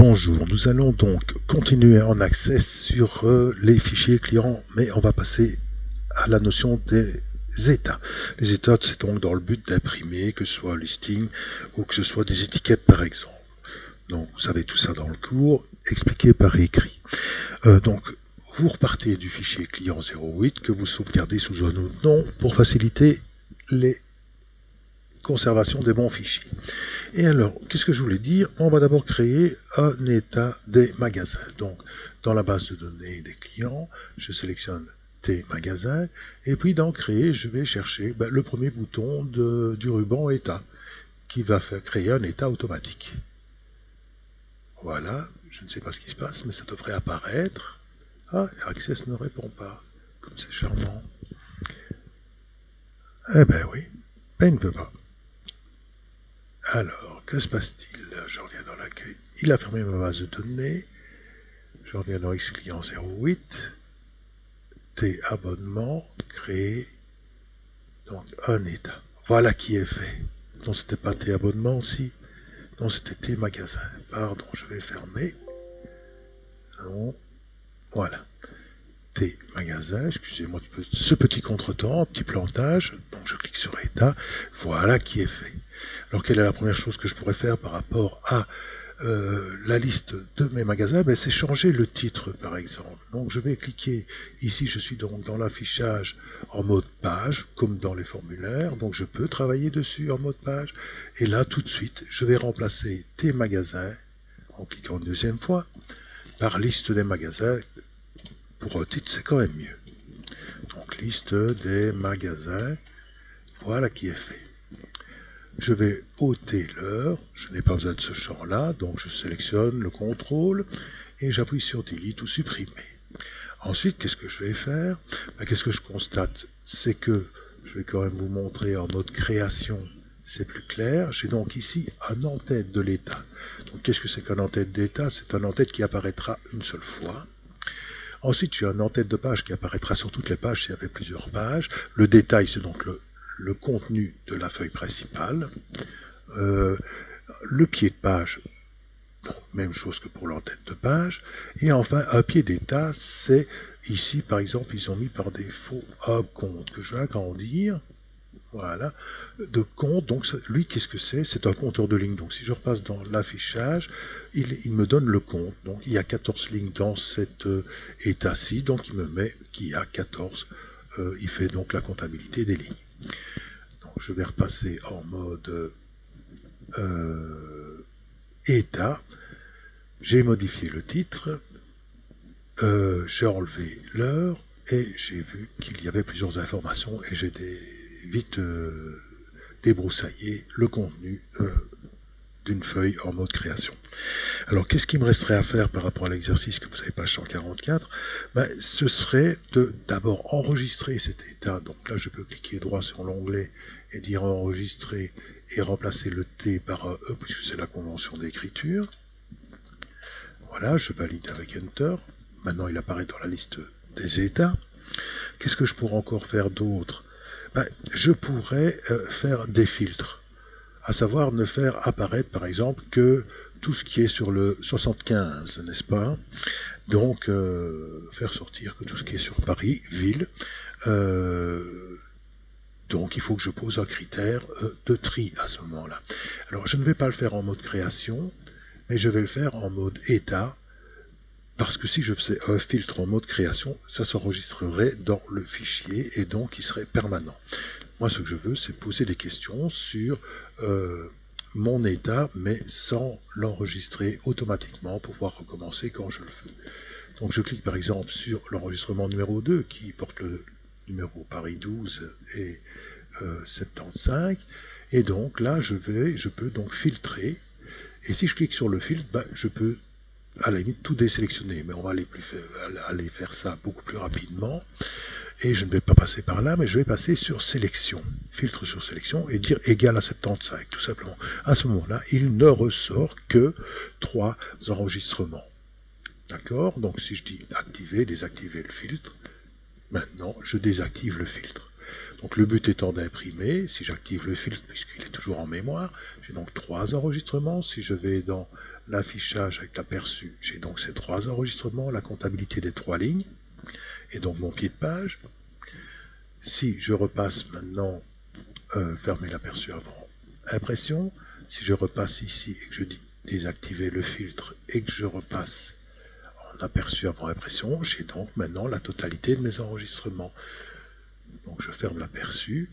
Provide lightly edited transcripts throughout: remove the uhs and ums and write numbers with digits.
Bonjour, nous allons donc continuer en access sur les fichiers clients, mais on va passer à la notion des états. Les états, c'est donc dans le but d'imprimer, que ce soit un listing ou que ce soit des étiquettes par exemple. Donc vous savez tout ça dans le cours, expliqué par écrit. Donc vous repartez du fichier client 08 que vous sauvegardez sous un autre nom pour faciliter les conservation des bons fichiers. Et alors, qu'est-ce que je voulais dire? On va d'abord créer un état des magasins. Donc, dans la base de données des clients, je sélectionne tes magasins, et puis dans créer, je vais chercher le premier bouton du ruban état, qui va faire créer un état automatique. Voilà, je ne sais pas ce qui se passe, mais ça devrait apparaître. Ah, Access ne répond pas, comme c'est charmant. Eh ben oui, il ne peut pas. Alors, que se passe-t-il? Je reviens dans l'accueil. Il a fermé ma base de données. Je reviens dans X-Client 08. T abonnement, créer. Donc, un état. Voilà qui est fait. Non, c'était pas T abonnement aussi. Non, c'était T magasin. Pardon, je vais fermer. Non. Voilà. T magasin, excusez-moi ce petit contretemps, petit plantage. Donc, je clique sur état. Voilà qui est fait. Alors, quelle est la première chose que je pourrais faire par rapport à la liste de mes magasins? C'est changer le titre, par exemple. Donc, je vais cliquer ici. Je suis donc dans l'affichage en mode page, comme dans les formulaires. Donc, je peux travailler dessus en mode page. Et là, tout de suite, je vais remplacer tes magasins, en cliquant une deuxième fois, par liste des magasins. Pour un titre, c'est quand même mieux. Donc, liste des magasins. Voilà qui est fait. Je vais ôter l'heure, je n'ai pas besoin de ce champ-là, donc je sélectionne le contrôle et j'appuie sur Delete ou supprimer. Ensuite, qu'est-ce que je vais faire? Qu'est-ce que je constate? C'est que, je vais quand même vous montrer en mode création, c'est plus clair. J'ai donc ici un en-tête de l'état. Donc qu'est-ce que c'est qu'un en-tête d'état? C'est un en-tête qui apparaîtra une seule fois. Ensuite, j'ai un en-tête de page qui apparaîtra sur toutes les pages s'il y avait plusieurs pages. Le détail, c'est donc le contenu de la feuille principale. Le pied de page, donc, même chose que pour l'entête de page. Et enfin, un pied d'état, c'est ici, par exemple, ils ont mis par défaut un compte que je vais agrandir. Voilà, de compte. Donc lui, qu'est-ce que c'est? C'est un compteur de lignes. Donc si je repasse dans l'affichage, il me donne le compte. Donc il y a 14 lignes dans cet état-ci. Donc il me met qu'il y a 14. Il fait donc la comptabilité des lignes. Donc je vais repasser en mode état. J'ai modifié le titre. J'ai enlevé l'heure. Et j'ai vu qu'il y avait plusieurs informations. Et j'ai vite débroussailler le contenu d'une feuille en mode création. Alors, qu'est-ce qu'il me resterait à faire par rapport à l'exercice que vous avez page 144? Ce serait de d'abord enregistrer cet état. Donc là, je peux cliquer droit sur l'onglet et dire enregistrer et remplacer le T par un E puisque c'est la convention d'écriture. Voilà, je valide avec Enter. Maintenant, il apparaît dans la liste des états. Qu'est-ce que je pourrais encore faire d'autre? Je pourrais faire des filtres, à savoir ne faire apparaître par exemple que tout ce qui est sur le 75, n'est-ce pas? Donc faire sortir que tout ce qui est sur Paris, ville. Donc il faut que je pose un critère de tri à ce moment-là. Alors je ne vais pas le faire en mode création, mais je vais le faire en mode état. Parce que si je faisais un filtre en mode création, ça s'enregistrerait dans le fichier et donc il serait permanent. Moi, ce que je veux, c'est poser des questions sur mon état, mais sans l'enregistrer automatiquement pour pouvoir recommencer quand je le fais. Donc je clique par exemple sur l'enregistrement numéro 2 qui porte le numéro Paris 12 et 75. Et donc là, je peux donc filtrer. Et si je clique sur le filtre, je peux à la limite tout désélectionner, mais on va aller faire ça beaucoup plus rapidement. Et je ne vais pas passer par là, mais je vais passer sur sélection, filtre sur sélection, et dire égal à 75, tout simplement. À ce moment-là, il ne ressort que 3 enregistrements. D'accord? Donc si je dis activer, désactiver le filtre, maintenant je désactive le filtre. Donc le but étant d'imprimer, si j'active le filtre, puisqu'il est toujours en mémoire, j'ai donc 3 enregistrements. Si je vais dans l'affichage avec l'aperçu, j'ai donc ces 3 enregistrements, la comptabilité des 3 lignes, et donc mon pied de page. Si je repasse maintenant, fermer l'aperçu avant impression, si je repasse ici et que je dis désactiver le filtre et que je repasse en aperçu avant impression, j'ai donc maintenant la totalité de mes enregistrements. Donc je ferme l'aperçu,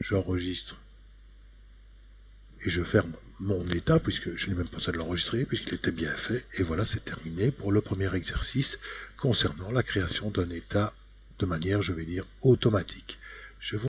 j'enregistre et je ferme mon état puisque je n'ai même pas besoin de l'enregistrer puisqu'il était bien fait. Et voilà, c'est terminé pour le premier exercice concernant la création d'un état de manière, je vais dire, automatique. Je vous